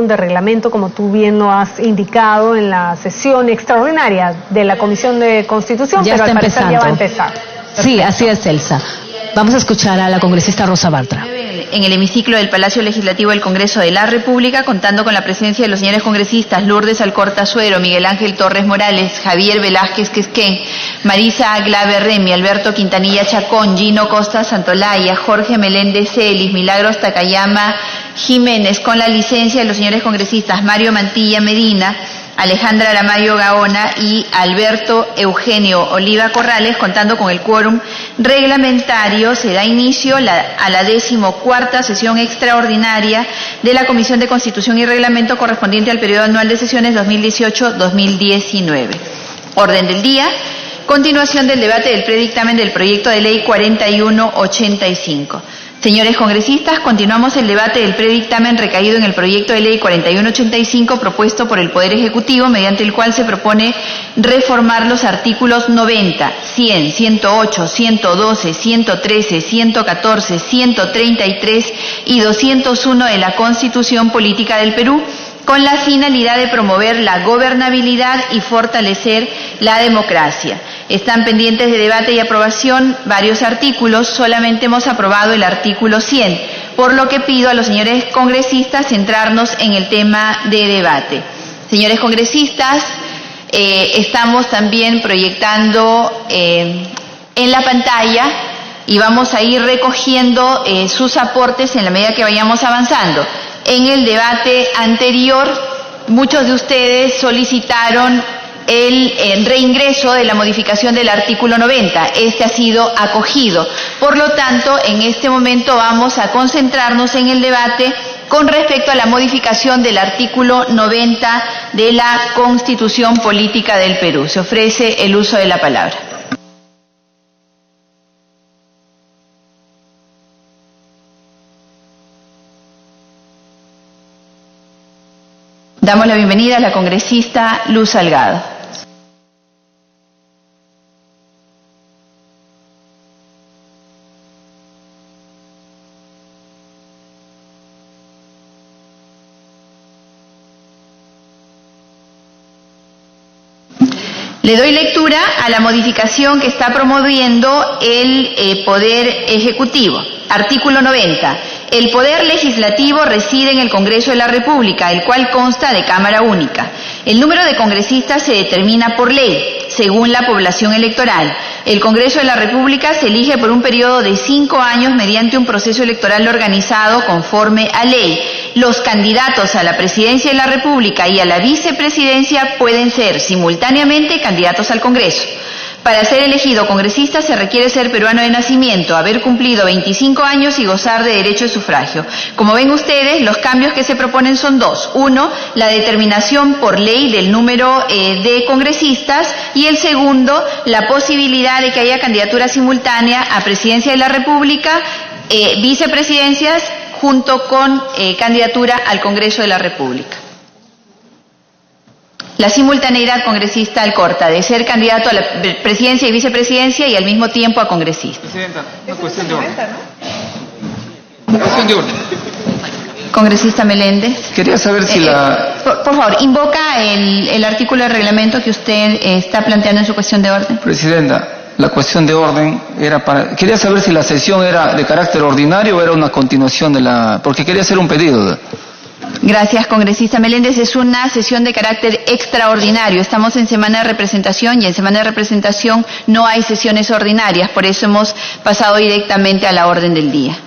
de reglamento, como tú bien lo has indicado en la sesión extraordinaria de la Comisión de Constitución, ya pero está al parecer empezando. ya va a empezar. Sí, así es, Elsa. Vamos a escuchar a la congresista Rosa Bartra. En el hemiciclo del Palacio Legislativo del Congreso de la República, contando con la presencia de los señores congresistas Lourdes Alcorta Suero, Miguel Ángel Torres Morales, Javier Velázquez Quesquén, Marisa Glave Remy, Alberto Quintanilla Chacón, Gino Costa Santolaya, Jorge Meléndez Celis, Milagros Takayama Jiménez, con la licencia de los señores congresistas Mario Mantilla Medina, Alejandra Aramayo Gaona y Alberto Eugenio Oliva Corrales, contando con el quórum reglamentario, se da inicio a la 14ª sesión extraordinaria de la Comisión de Constitución y Reglamento correspondiente al periodo anual de sesiones 2018-2019. Orden del día. Continuación del debate del predictamen del proyecto de ley 4185. Señores congresistas, continuamos el debate del predictamen recaído en el proyecto de ley 4185 propuesto por el Poder Ejecutivo, mediante el cual se propone reformar los artículos 90, 100, 108, 112, 113, 114, 133 y 201 de la Constitución Política del Perú, con la finalidad de promover la gobernabilidad y fortalecer la democracia. Están pendientes de debate y aprobación varios artículos, solamente hemos aprobado el artículo 100, por lo que pido a los señores congresistas centrarnos en el tema de debate. Señores congresistas, estamos también proyectando en la pantalla y vamos a ir recogiendo sus aportes en la medida que vayamos avanzando. En el debate anterior, muchos de ustedes solicitaron el reingreso de la modificación del artículo 90. Este ha sido acogido. Por lo tanto, en este momento vamos a concentrarnos en el debate con respecto a la modificación del artículo 90 de la Constitución Política del Perú. Se ofrece el uso de la palabra. Damos la bienvenida a la congresista Luz Salgado. Le doy lectura a la modificación que está promoviendo el Poder Ejecutivo. Artículo 90. El Poder Legislativo reside en el Congreso de la República, el cual consta de Cámara Única. El número de congresistas se determina por ley, según la población electoral. El Congreso de la República se elige por un periodo de 5 años mediante un proceso electoral organizado conforme a ley. Los candidatos a la presidencia de la República y a la vicepresidencia pueden ser simultáneamente candidatos al Congreso. Para ser elegido congresista se requiere ser peruano de nacimiento, haber cumplido 25 años y gozar de derecho de sufragio. Como ven ustedes, los cambios que se proponen son dos. Uno, la determinación por ley del número de congresistas, y el segundo, la posibilidad de que haya candidatura simultánea a presidencia de la República, vicepresidencias, junto con candidatura al Congreso de la República. La simultaneidad, congresista Alcorta, de ser candidato a la presidencia y vicepresidencia y al mismo tiempo a congresista. Presidenta, una cuestión de orden. Cuestión de orden. Congresista Meléndez. Quería saber si por favor, invoca el artículo del reglamento que usted está planteando en su cuestión de orden. Presidenta, la cuestión de orden era para... Quería saber si la sesión era de carácter ordinario o era una continuación de la... Porque quería hacer un pedido. Gracias, congresista Meléndez. Es una sesión de carácter extraordinario. Estamos en semana de representación y en semana de representación no hay sesiones ordinarias. Por eso hemos pasado directamente a la orden del día.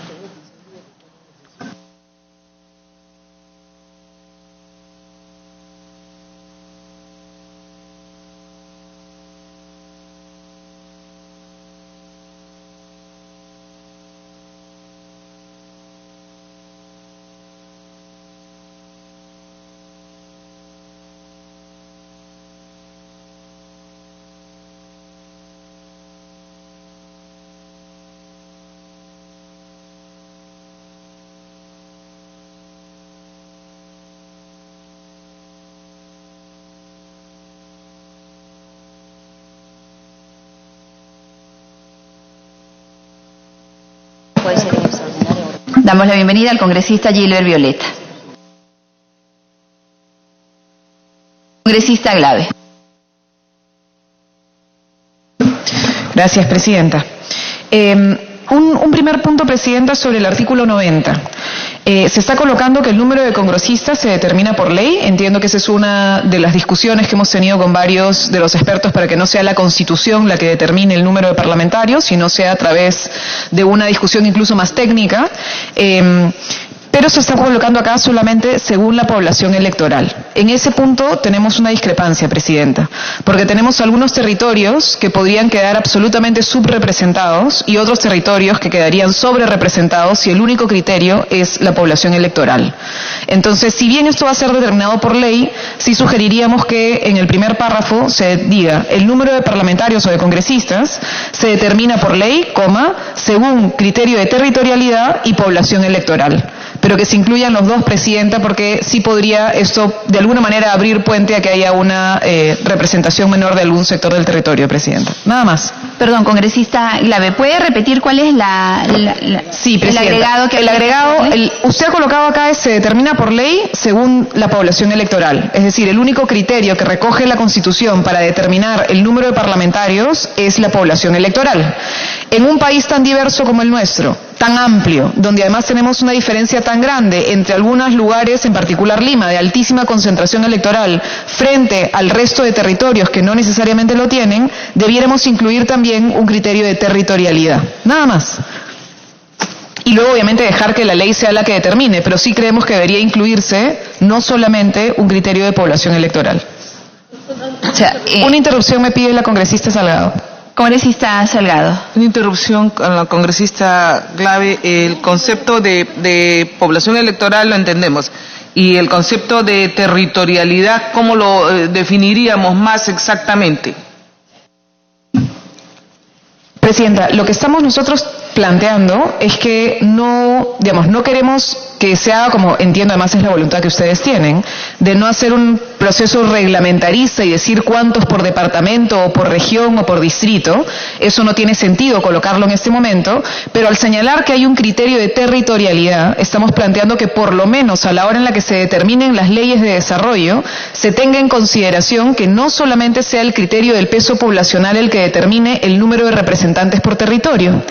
Damos la bienvenida al congresista Gilbert Violeta. Congresista Glave. Gracias, Presidenta. Un primer punto, Presidenta, sobre el artículo 90. Se está colocando que el número de congresistas se determina por ley. Entiendo que esa es una de las discusiones que hemos tenido con varios de los expertos para que no sea la Constitución la que determine el número de parlamentarios, sino sea a través de una discusión incluso más técnica. Pero se está colocando acá solamente según la población electoral. En ese punto tenemos una discrepancia, Presidenta, porque tenemos algunos territorios que podrían quedar absolutamente subrepresentados y otros territorios que quedarían sobrerepresentados si el único criterio es la población electoral. Entonces, si bien esto va a ser determinado por ley, sí sugeriríamos que en el primer párrafo se diga el número de parlamentarios o de congresistas se determina por ley, según criterio de territorialidad y población electoral. Pero que se incluyan los dos, Presidenta, porque sí podría esto de alguna manera abrir puente a que haya una representación menor de algún sector del territorio, Presidenta. Nada más. Perdón, congresista Glave, ¿puede repetir cuál es sí, el agregado que... El agregado, usted ha colocado acá se determina por ley según la población electoral. Es decir, el único criterio que recoge la Constitución para determinar el número de parlamentarios es la población electoral. En un país tan diverso como el nuestro, tan amplio, donde además tenemos una diferencia tan grande entre algunos lugares, en particular Lima, de altísima concentración electoral, frente al resto de territorios que no necesariamente lo tienen, debiéramos incluir también un criterio de territorialidad. Nada más. Y luego, obviamente, dejar que la ley sea la que determine, pero sí creemos que debería incluirse no solamente un criterio de población electoral. O sea, una interrupción me pide la congresista Salgado. Congresista Salgado. Una interrupción con la congresista Glave. El concepto de población electoral lo entendemos. Y el concepto de territorialidad, ¿cómo lo definiríamos más exactamente? Presidenta, lo que estamos nosotros planteando es que no queremos que se haga, como entiendo además es la voluntad que ustedes tienen, de no hacer un proceso reglamentarista y decir cuántos por departamento o por región o por distrito. Eso no tiene sentido colocarlo en este momento, pero al señalar que hay un criterio de territorialidad, estamos planteando que por lo menos a la hora en la que se determinen las leyes de desarrollo, se tenga en consideración que no solamente sea el criterio del peso poblacional el que determine el número de representantes por territorio,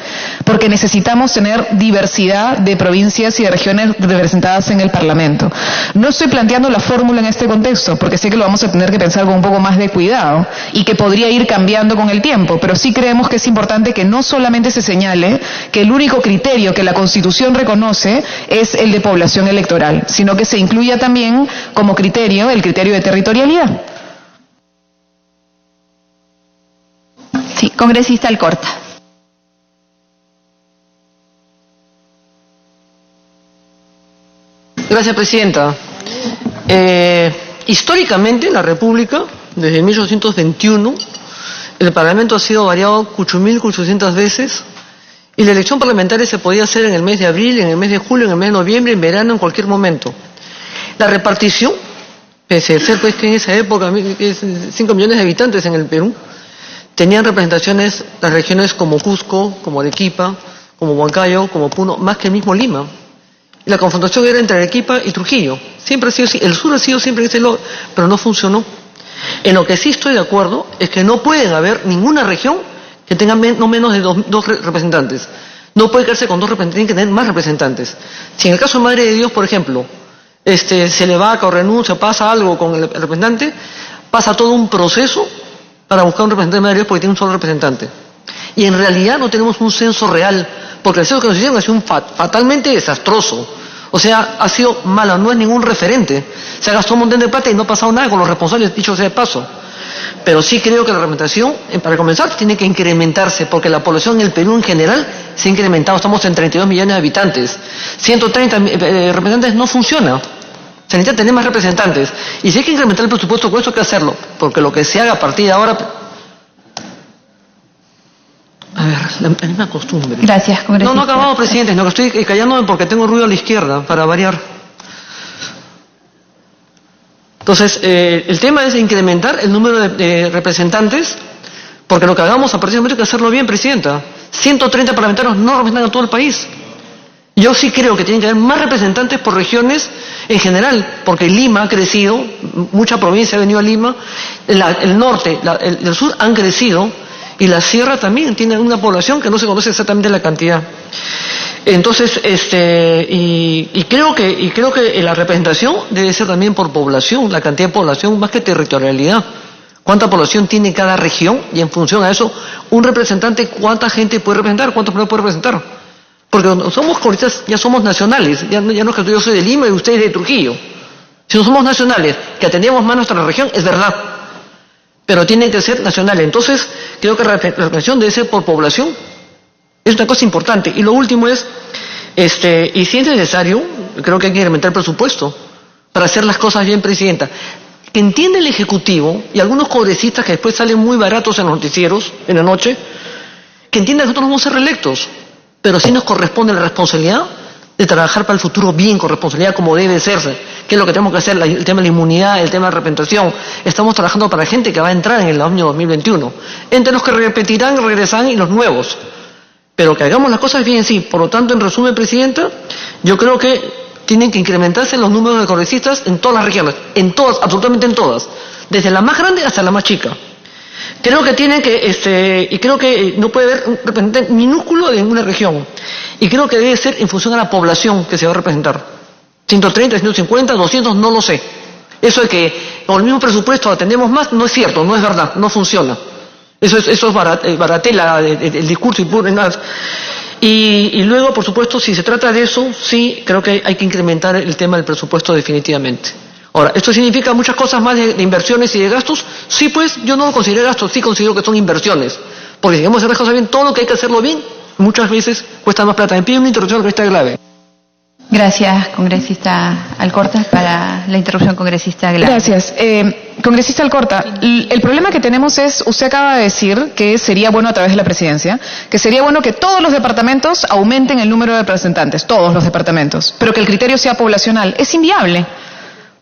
porque necesitamos tener diversidad de provincias y de regiones representadas en el Parlamento. No estoy planteando la fórmula en este contexto, porque sé que lo vamos a tener que pensar con un poco más de cuidado y que podría ir cambiando con el tiempo, pero sí creemos que es importante que no solamente se señale que el único criterio que la Constitución reconoce es el de población electoral, sino que se incluya también como criterio el criterio de territorialidad. Sí, congresista Alcorta. Gracias, Presidenta. Históricamente en la República, desde 1821, el Parlamento ha sido variado 8.800 veces y la elección parlamentaria se podía hacer en el mes de abril, en el mes de julio, en el mes de noviembre, en verano, en cualquier momento. La repartición, pese a ser pues que en esa época 5 millones de habitantes en el Perú, tenían representaciones las regiones como Cusco, como Arequipa, como Huancayo, como Puno, más que el mismo Lima. Y la confrontación era entre Arequipa y Trujillo. Siempre ha sido así. El sur ha sido siempre ese lado, pero no funcionó. En lo que sí estoy de acuerdo es que no pueden haber ninguna región que tenga no menos de dos representantes. No puede quedarse con 2 representantes, tienen que tener más representantes. Si en el caso de Madre de Dios, por ejemplo, se le vaca o renuncia, pasa algo con el representante, pasa todo un proceso para buscar un representante de Madre de Dios porque tiene un solo representante. Y en realidad no tenemos un censo real, porque el censo que nos hicieron ha sido fatalmente desastroso. O sea, ha sido malo, no es ningún referente. Se ha gastado un montón de plata y no ha pasado nada con los responsables, dicho sea de paso. Pero sí creo que la representación, para comenzar, tiene que incrementarse, porque la población en el Perú en general se ha incrementado. Estamos en 32 millones de habitantes. 130 representantes no funciona. Se necesita tener más representantes. Y si hay que incrementar el presupuesto, con eso hay que hacerlo. Porque lo que se haga a partir de ahora... A ver, la misma costumbre. Gracias, congresista. No acabamos, presidente, no, que estoy callándome porque tengo ruido a la izquierda, para variar. Entonces, el tema es incrementar el número de representantes, porque lo que hagamos a partir de momento hay que hacerlo bien, presidenta. 130 parlamentarios no representan a todo el país. Yo sí creo que tienen que haber más representantes por regiones en general, porque Lima ha crecido, mucha provincia ha venido a Lima, el norte, el sur han crecido, y la sierra también tiene una población que no se conoce exactamente la cantidad. Entonces, y creo que la representación debe ser también por población, la cantidad de población más que territorialidad. ¿Cuánta población tiene cada región? Y en función a eso, un representante, ¿cuánta gente puede representar? ¿Cuántos puede representar? Porque somos congresistas, ya somos nacionales, ya no es que yo soy de Lima y ustedes de Trujillo. Si no somos nacionales, que atendemos más nuestra región, es verdad. Pero tienen que ser nacionales. Entonces, creo que la representación debe ser por población. Es una cosa importante. Y lo último es, y si es necesario, creo que hay que incrementar el presupuesto para hacer las cosas bien, Presidenta. Que entienda el Ejecutivo y algunos congresistas que después salen muy baratos en los noticieros, en la noche, que entiendan que nosotros no vamos a ser reelectos, pero sí nos corresponde la responsabilidad de trabajar para el futuro bien, con responsabilidad como debe serse, que es lo que tenemos que hacer, el tema de la inmunidad, el tema de la representación. Estamos trabajando para gente que va a entrar en el año 2021, entre los que repetirán, regresarán y los nuevos. Pero que hagamos las cosas bien, sí. Por lo tanto, en resumen, Presidenta, yo creo que tienen que incrementarse los números de congresistas en todas las regiones, en todas, absolutamente en todas, desde la más grande hasta la más chica. Creo que tienen que, y creo que no puede haber un representante minúsculo de ninguna región. Y creo que debe ser en función a la población que se va a representar. 130, 150, 200, no lo sé. Eso de que con el mismo presupuesto atendemos más, no es cierto, no es verdad, no funciona. Eso es baratela, el discurso y puro nada. Y luego, por supuesto, si se trata de eso, sí, creo que hay que incrementar el tema del presupuesto definitivamente. Ahora, ¿esto significa muchas cosas más de inversiones y de gastos? Sí, pues, yo no lo considero gastos, sí considero que son inversiones. Porque si queremos hacer las cosas bien, todo lo que hay que hacerlo bien, muchas veces cuesta más plata. Me pide una interrupción que está grave. Gracias, congresista Alcorta, para la interrupción, congresista Glave. Gracias. Congresista Alcorta, el problema que tenemos es, usted acaba de decir que sería bueno a través de la presidencia, que sería bueno que todos los departamentos aumenten el número de representantes, todos los departamentos, pero que el criterio sea poblacional. Es inviable,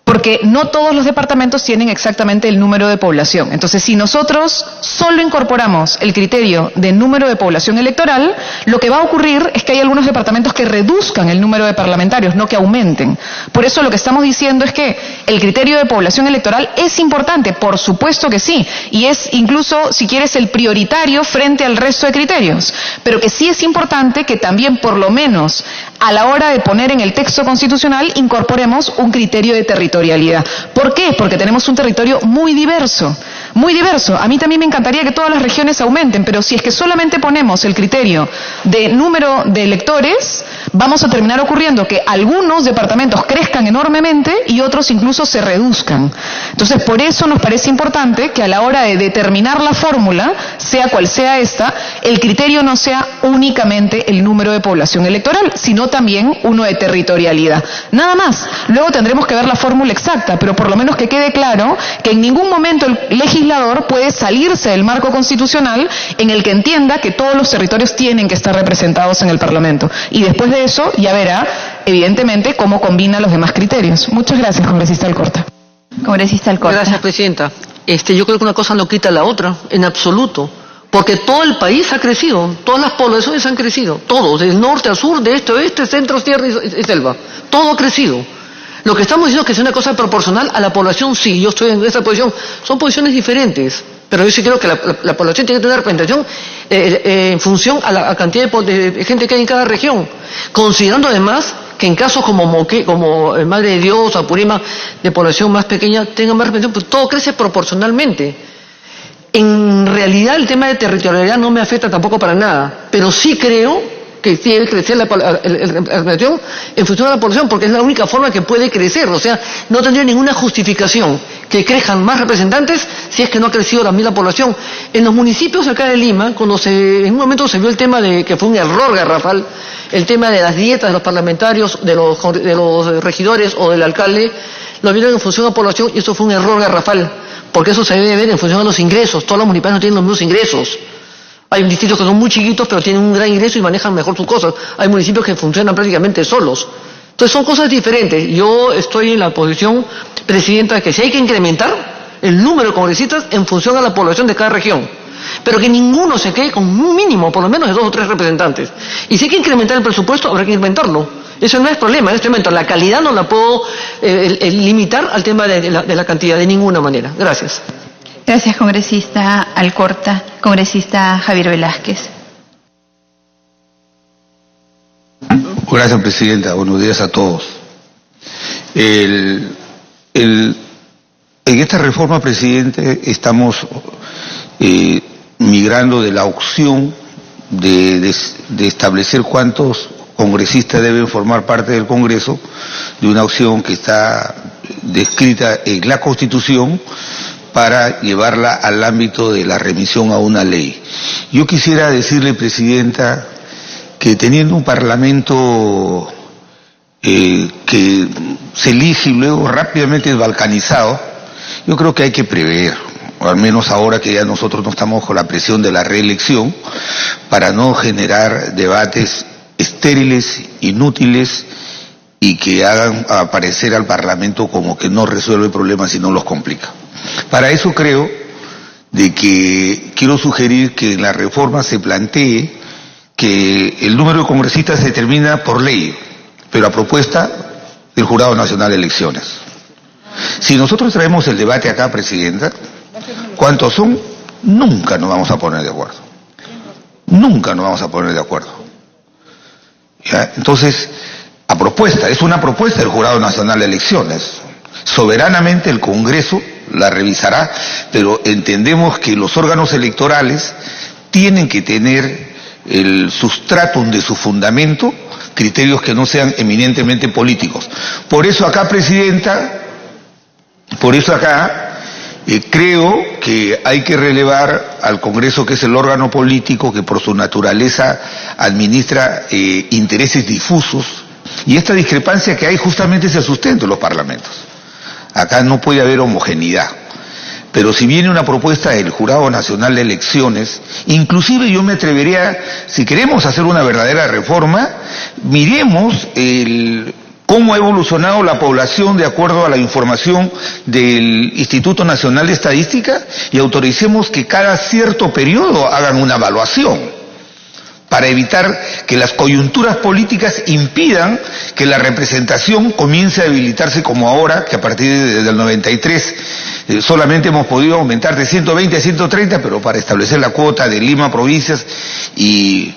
porque no todos los departamentos tienen exactamente el número de población. Entonces, si nosotros solo incorporamos el criterio de número de población electoral, lo que va a ocurrir es que hay algunos departamentos que reduzcan el número de parlamentarios, no que aumenten. Por eso lo que estamos diciendo es que el criterio de población electoral es importante, por supuesto que sí, y es incluso, si quieres, el prioritario frente al resto de criterios, pero que sí es importante que también, por lo menos, a la hora de poner en el texto constitucional, incorporemos un criterio de territorialidad. ¿Por qué? Porque tenemos un territorio muy diverso, muy diverso. A mí también me encantaría que todas las regiones aumenten, pero si es que solamente ponemos el criterio de número de electores, vamos a terminar ocurriendo que algunos departamentos crezcan enormemente y otros incluso se reduzcan. Entonces, por eso nos parece importante que a la hora de determinar la fórmula, sea cual sea esta, el criterio no sea únicamente el número de población electoral, sino también uno de territorialidad. Nada más. Luego tendremos que ver la fórmula exacta, pero por lo menos que quede claro que en ningún momento el legislador puede salirse del marco constitucional en el que entienda que todos los territorios tienen que estar representados en el Parlamento. Y después de eso ya verá, evidentemente, cómo combina los demás criterios. Muchas gracias, congresista Alcorta. Congresista Alcorta. Gracias, Presidenta. Yo creo que una cosa no quita la otra, en absoluto. Porque todo el país ha crecido, todas las poblaciones han crecido, todos, del norte a sur, de este a oeste, centro, tierra y selva. Todo ha crecido. Lo que estamos diciendo es que es una cosa proporcional a la población, sí, yo estoy en esa posición. Son posiciones diferentes, pero yo sí creo que la población tiene que tener representación en función a la cantidad de gente que hay en cada región. Considerando además que en casos como Moqué, como Madre de Dios, Apurímac, de población más pequeña, tengan más representación, pues todo crece proporcionalmente. En realidad el tema de territorialidad no me afecta tampoco para nada, pero sí creo que tiene que crecer la representación en función de la población, porque es la única forma que puede crecer. O sea, no tendría ninguna justificación que crezcan más representantes si es que no ha crecido la misma población. En los municipios acá de Lima, cuando en un momento se vio el tema de que fue un error garrafal, el tema de las dietas de los parlamentarios, de los regidores o del alcalde, lo vieron en función de la población y eso fue un error garrafal, porque eso se debe ver en función de los ingresos. Todos los municipios no tienen los mismos ingresos. Hay distritos que son muy chiquitos pero tienen un gran ingreso y manejan mejor sus cosas. Hay municipios que funcionan prácticamente solos. Entonces son cosas diferentes. Yo estoy en la posición, Presidenta, que si hay que incrementar el número de congresistas en función a la población de cada región. pero que ninguno se quede con un mínimo, por lo menos de 2 o 3 representantes. Y si hay que incrementar el presupuesto, habrá que incrementarlo. Eso no es problema, en este momento la calidad no la puedo limitar al tema de la cantidad de ninguna manera. Gracias. Gracias, congresista Alcorta. Congresista Javier Velázquez. Gracias, presidenta. Buenos días a todos. En esta reforma, presidente, estamos migrando de la opción de establecer cuántos congresistas deben formar parte del Congreso, de una opción que está descrita en la Constitución, para llevarla al ámbito de la remisión a una ley. Yo quisiera decirle, presidenta, que teniendo un Parlamento que se elige y luego rápidamente es balcanizado, yo creo que hay que prever, o al menos ahora que ya nosotros no estamos bajo la presión de la reelección, para no generar debates estériles, inútiles, y que hagan aparecer al Parlamento como que no resuelve problemas sino los complica. Para eso creo de que quiero sugerir que en la reforma se plantee que el número de congresistas se determina por ley, pero a propuesta del Jurado Nacional de Elecciones. Si nosotros traemos el debate acá, presidenta, ¿cuántos son? Nunca nos vamos a poner de acuerdo. Nunca nos vamos a poner de acuerdo. ¿Ya? Entonces, a propuesta, es una propuesta del Jurado Nacional de Elecciones. Soberanamente el Congreso la revisará, pero entendemos que los órganos electorales tienen que tener el sustratum de su fundamento, criterios que no sean eminentemente políticos. Por eso acá, presidenta, creo que hay que relevar al Congreso, que es el órgano político que por su naturaleza administra intereses difusos, y esta discrepancia que hay justamente se sustenta en los parlamentos. Acá no puede haber homogeneidad. Pero si viene una propuesta del Jurado Nacional de Elecciones, inclusive yo me atrevería, si queremos hacer una verdadera reforma, miremos cómo ha evolucionado la población de acuerdo a la información del Instituto Nacional de Estadística y autoricemos que cada cierto periodo hagan una evaluación, para evitar que las coyunturas políticas impidan que la representación comience a debilitarse como ahora, que a partir del 93 solamente hemos podido aumentar de 120 a 130, pero para establecer la cuota de Lima provincias y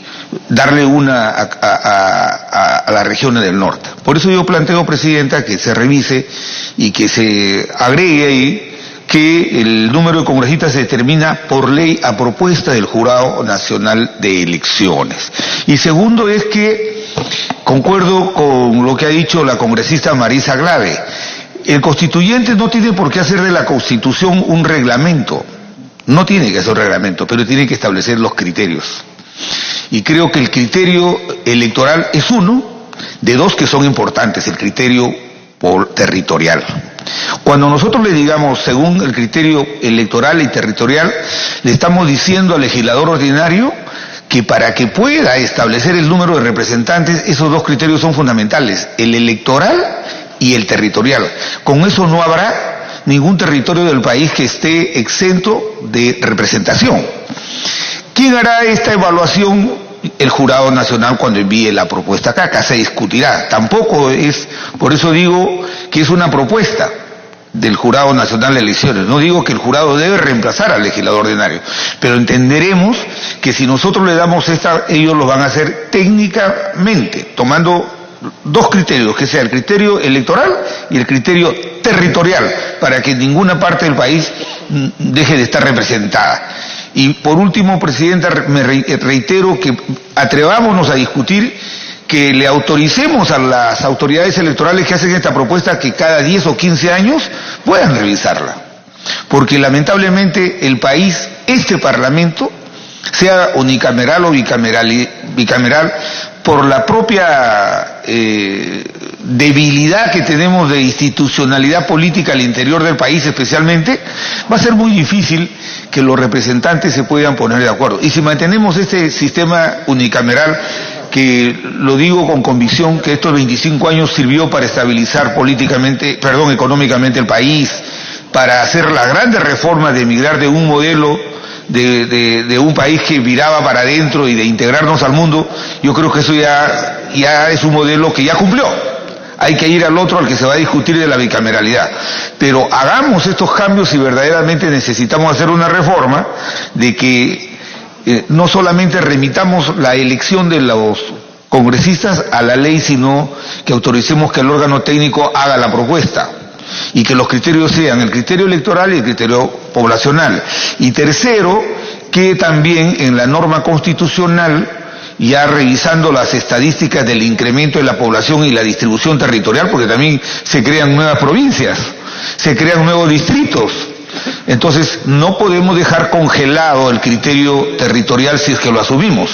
darle una a las regiones del norte. Por eso yo planteo, presidenta, que se revise y que se agregue ahí que el número de congresistas se determina por ley a propuesta del Jurado Nacional de Elecciones. Y segundo es que concuerdo con lo que ha dicho la congresista Marisa Glave. El constituyente no tiene por qué hacer de la Constitución un reglamento, no tiene que hacer un reglamento, pero tiene que establecer los criterios. Y creo que el criterio electoral es uno de dos que son importantes, el criterio territorial. Cuando nosotros le digamos según el criterio electoral y territorial, le estamos diciendo al legislador ordinario que para que pueda establecer el número de representantes, esos dos criterios son fundamentales, el electoral y el territorial. Con eso no habrá ningún territorio del país que esté exento de representación. ¿Quién hará esta evaluación? El Jurado Nacional cuando envíe la propuesta acá. Acá se discutirá. Tampoco es, por eso digo que es una propuesta del Jurado Nacional de Elecciones. No digo que el jurado debe reemplazar al legislador ordinario, pero entenderemos que si nosotros le damos ellos lo van a hacer técnicamente, tomando dos criterios, que sea el criterio electoral y el criterio territorial, para que ninguna parte del país deje de estar representada. Y por último, presidenta, me reitero que atrevámonos a discutir que le autoricemos a las autoridades electorales que hacen esta propuesta que cada 10 o 15 años puedan revisarla. Porque lamentablemente el país, este Parlamento, sea unicameral o bicameral, por la propia debilidad que tenemos de institucionalidad política al interior del país especialmente, va a ser muy difícil que los representantes se puedan poner de acuerdo. Y si mantenemos este sistema unicameral, que lo digo con convicción que estos 25 años sirvió para estabilizar económicamente el país, para hacer la grande reforma de migrar de un modelo de un país que viraba para adentro y de integrarnos al mundo, yo creo que eso ya es un modelo que ya cumplió. Hay que ir al otro, al que se va a discutir de la bicameralidad. Pero hagamos estos cambios si verdaderamente necesitamos hacer una reforma, de que no solamente remitamos la elección de los congresistas a la ley, sino que autoricemos que el órgano técnico haga la propuesta y que los criterios sean el criterio electoral y el criterio poblacional. Y tercero, que también en la norma constitucional, ya revisando las estadísticas del incremento de la población y la distribución territorial, porque también se crean nuevas provincias, se crean nuevos distritos. Entonces, no podemos dejar congelado el criterio territorial si es que lo asumimos.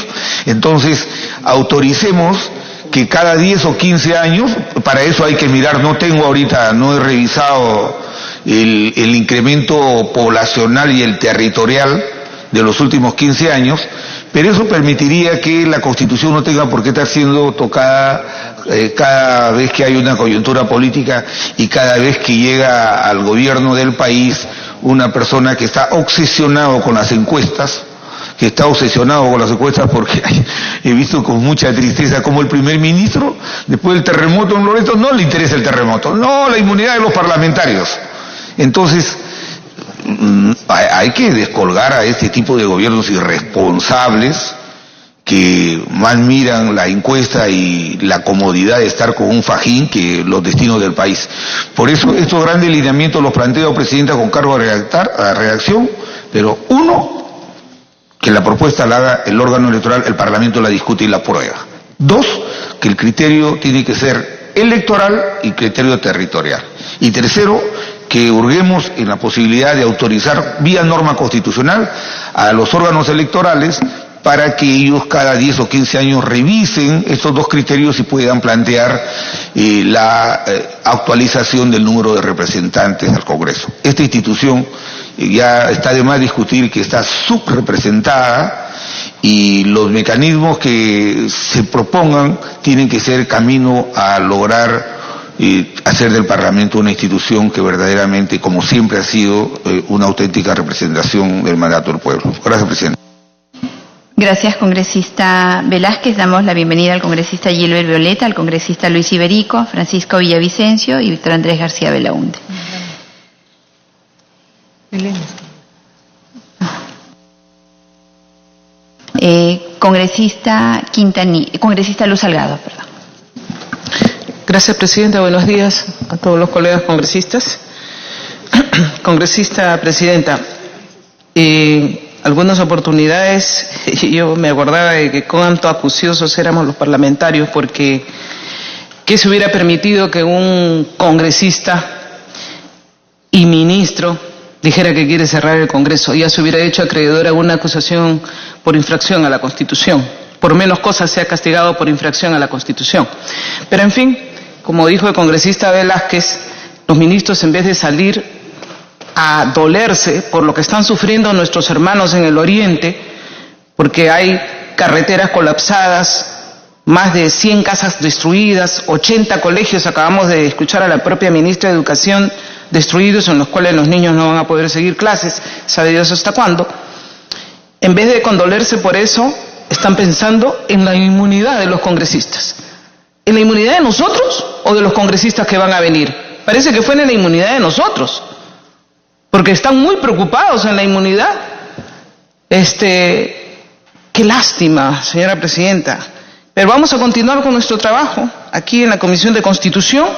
Entonces, autoricemos que cada 10 o 15 años, para eso hay que mirar, no he revisado el incremento poblacional y el territorial de los últimos 15 años, pero eso permitiría que la Constitución no tenga por qué estar siendo tocada cada vez que hay una coyuntura política y cada vez que llega al gobierno del país una persona que está obsesionado con las encuestas, porque he visto con mucha tristeza como el primer ministro, después del terremoto en Loreto, no le interesa el terremoto, no la inmunidad de los parlamentarios. Entonces, hay que descolgar a este tipo de gobiernos irresponsables que más miran la encuesta y la comodidad de estar con un fajín que los destinos del país. Por eso estos grandes lineamientos los planteo, Presidenta, con cargo a redacción, pero uno, que la propuesta la haga el órgano electoral, el Parlamento la discute y la aprueba. Dos, que el criterio tiene que ser electoral y criterio territorial. Y tercero, que hurguemos en la posibilidad de autorizar vía norma constitucional a los órganos electorales para que ellos cada 10 o 15 años revisen estos dos criterios y puedan plantear la actualización del número de representantes al Congreso. Esta institución ya está de más discutir que está subrepresentada y los mecanismos que se propongan tienen que ser camino a lograr hacer del Parlamento una institución que verdaderamente, como siempre ha sido, una auténtica representación del mandato del pueblo. Gracias, Presidente. Gracias, congresista Velázquez. Damos la bienvenida al congresista Gilbert Violeta, al congresista Luis Iberico, Francisco Villavicencio y Víctor Andrés García Belaunde. Congresista Luz Salgado, perdón. Gracias, Presidenta. Buenos días a todos los colegas congresistas. Congresista Presidenta, algunas oportunidades yo me acordaba de que cuánto acuciosos éramos los parlamentarios, porque ¿qué se hubiera permitido que un congresista y ministro dijera que quiere cerrar el Congreso? Ya se hubiera hecho acreedor a una acusación por infracción a la Constitución. Por menos cosas se ha castigado por infracción a la Constitución. Pero en fin, como dijo el congresista Velázquez, los ministros, en vez de salir a dolerse por lo que están sufriendo nuestros hermanos en el Oriente, porque hay carreteras colapsadas, más de 100 casas destruidas, 80 colegios, acabamos de escuchar a la propia ministra de Educación, destruidos, en los cuales los niños no van a poder seguir clases, sabe Dios hasta cuándo. En vez de condolerse por eso, están pensando en la inmunidad de los congresistas. ¿En la inmunidad de nosotros o de los congresistas que van a venir? Parece que fue en la inmunidad de nosotros, porque están muy preocupados en la inmunidad. Qué lástima, señora Presidenta. Pero vamos a continuar con nuestro trabajo aquí en la Comisión de Constitución,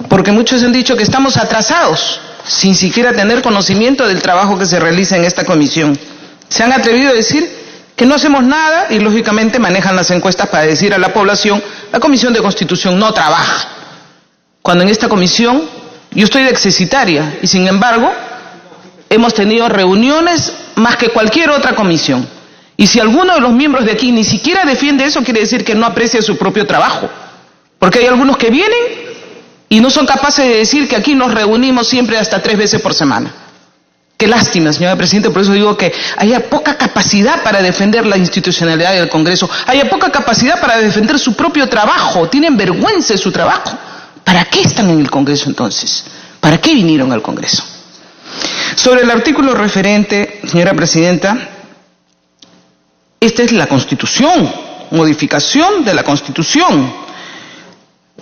porque muchos han dicho que estamos atrasados, sin siquiera tener conocimiento del trabajo que se realiza en esta comisión. Se han atrevido a decir que no hacemos nada y lógicamente manejan las encuestas para decir a la población: la Comisión de Constitución no trabaja. Cuando en esta comisión yo estoy de excesitaria y sin embargo hemos tenido reuniones más que cualquier otra comisión. Y si alguno de los miembros de aquí ni siquiera defiende eso, quiere decir que no aprecia su propio trabajo. Porque hay algunos que vienen y no son capaces de decir que aquí nos reunimos siempre hasta 3 veces por semana. Qué lástima, señora Presidenta, por eso digo que haya poca capacidad para defender la institucionalidad del Congreso, haya poca capacidad para defender su propio trabajo, tienen vergüenza de su trabajo. ¿Para qué están en el Congreso entonces? ¿Para qué vinieron al Congreso? Sobre el artículo referente señora Presidenta, esta es la Constitución, modificación de la Constitución.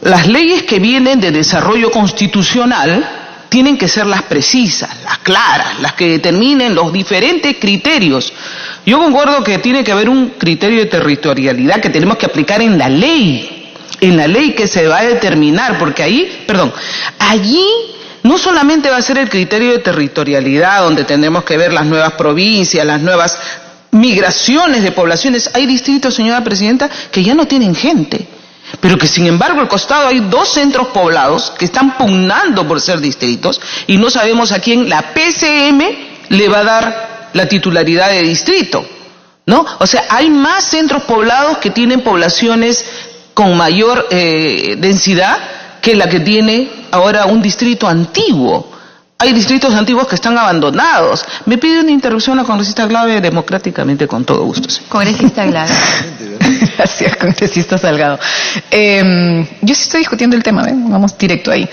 Las leyes que vienen de desarrollo constitucional tienen que ser las precisas, las claras, las que determinen los diferentes criterios. Yo concuerdo que tiene que haber un criterio de territorialidad que tenemos que aplicar en la ley que se va a determinar, porque allí no solamente va a ser el criterio de territorialidad, donde tendremos que ver las nuevas provincias, las nuevas migraciones de poblaciones. Hay distritos, señora Presidenta, que ya no tienen gente, pero que sin embargo al costado hay 2 centros poblados que están pugnando por ser distritos y no sabemos a quién la PCM le va a dar la titularidad de distrito, ¿no? O sea, hay más centros poblados que tienen poblaciones con mayor densidad que la que tiene ahora un distrito antiguo. Hay distritos antiguos que están abandonados. Me pide una interrupción la congresista Glave democráticamente, con todo gusto. Sí. Congresista Glave. Gracias, congresista Salgado. Yo sí estoy discutiendo el tema, vamos directo ahí.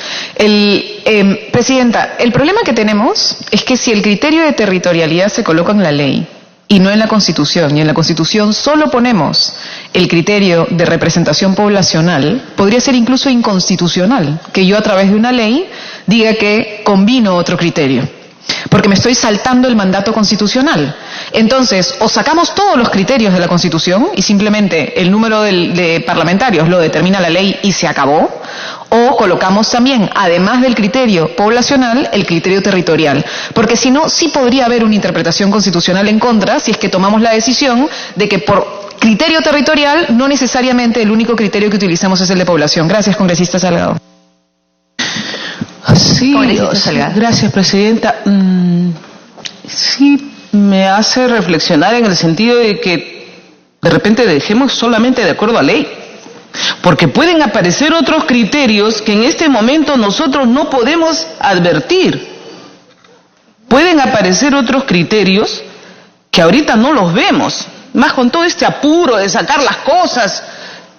Presidenta, el problema que tenemos es que si el criterio de territorialidad se coloca en la ley y no en la Constitución, y en la Constitución solo ponemos el criterio de representación poblacional, podría ser incluso inconstitucional que yo a través de una ley diga que combino otro criterio, porque me estoy saltando el mandato constitucional. Entonces, o sacamos todos los criterios de la Constitución y simplemente el número de parlamentarios lo determina la ley y se acabó, o colocamos también, además del criterio poblacional, el criterio territorial. Porque si no, sí podría haber una interpretación constitucional en contra si es que tomamos la decisión de que por criterio territorial no necesariamente el único criterio que utilizamos es el de población. Gracias, congresista Salgado. Sí, gracias, Presidenta. Sí me hace reflexionar en el sentido de que de repente dejemos solamente de acuerdo a ley, porque pueden aparecer otros criterios que en este momento nosotros no podemos advertir. Pueden aparecer otros criterios que ahorita no los vemos, más con todo este apuro de sacar las cosas,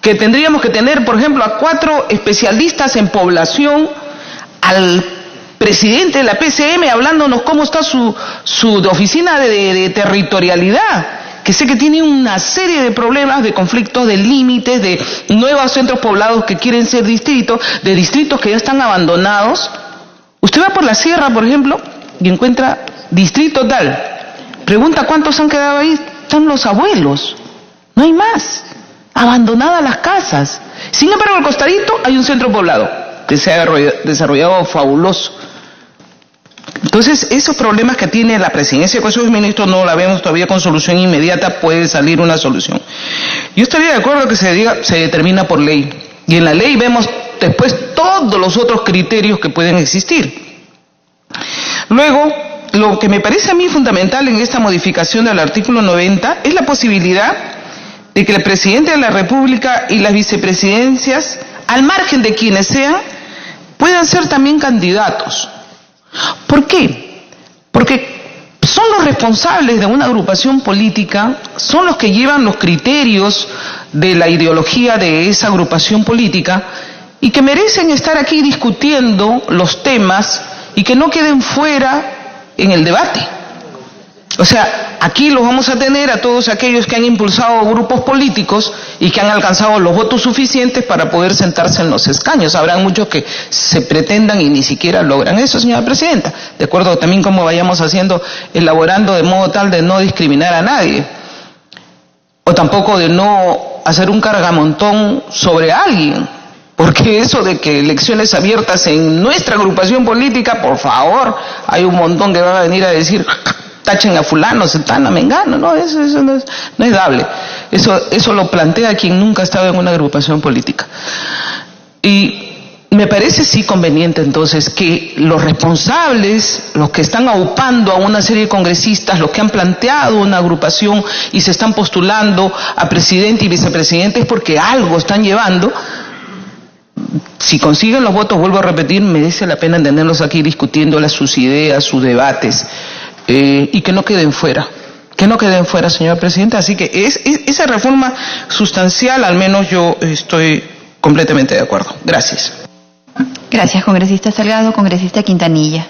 que tendríamos que tener, por ejemplo, a 4 especialistas en población, al presidente de la PCM hablándonos cómo está su oficina de territorialidad, que sé que tiene una serie de problemas, de conflictos, de límites, de nuevos centros poblados que quieren ser distritos, de distritos que ya están abandonados. Usted va por la sierra, por ejemplo, y encuentra distrito tal. Pregunta cuántos han quedado ahí. Están los abuelos. No hay más. Abandonadas las casas. Sin embargo, al costadito hay un centro poblado que se ha desarrollado fabuloso. Entonces, esos problemas que tiene la presidencia del Consejo de Ministros no la vemos todavía con solución inmediata, puede salir una solución. Yo estaría de acuerdo que se determina por ley, y en la ley vemos después todos los otros criterios que pueden existir. Luego, lo que me parece a mí fundamental en esta modificación del artículo 90 es la posibilidad de que el presidente de la República y las vicepresidencias, al margen de quienes sean, puedan ser también candidatos. ¿Por qué? Porque son los responsables de una agrupación política, son los que llevan los criterios de la ideología de esa agrupación política y que merecen estar aquí discutiendo los temas y que no queden fuera en el debate. O sea, aquí los vamos a tener a todos aquellos que han impulsado grupos políticos y que han alcanzado los votos suficientes para poder sentarse en los escaños. Habrá muchos que se pretendan y ni siquiera logran eso, señora Presidenta, de acuerdo también como vayamos elaborando de modo tal de no discriminar a nadie, o tampoco de no hacer un cargamontón sobre alguien, porque eso de que elecciones abiertas en nuestra agrupación política, por favor, hay un montón que van a venir a decir tachen a fulano, setana, mengano, no, eso no es dable. Eso lo plantea quien nunca ha estado en una agrupación política. Y me parece sí conveniente entonces que los responsables, los que están aupando a una serie de congresistas, los que han planteado una agrupación y se están postulando a presidente y vicepresidente es porque algo están llevando. Si consiguen los votos, vuelvo a repetir, merece la pena tenerlos aquí discutiendo sus ideas, sus debates. Y que no queden fuera, señora Presidenta. Así que esa reforma sustancial, al menos yo estoy completamente de acuerdo. Gracias. Gracias, congresista Salgado. Congresista Quintanilla.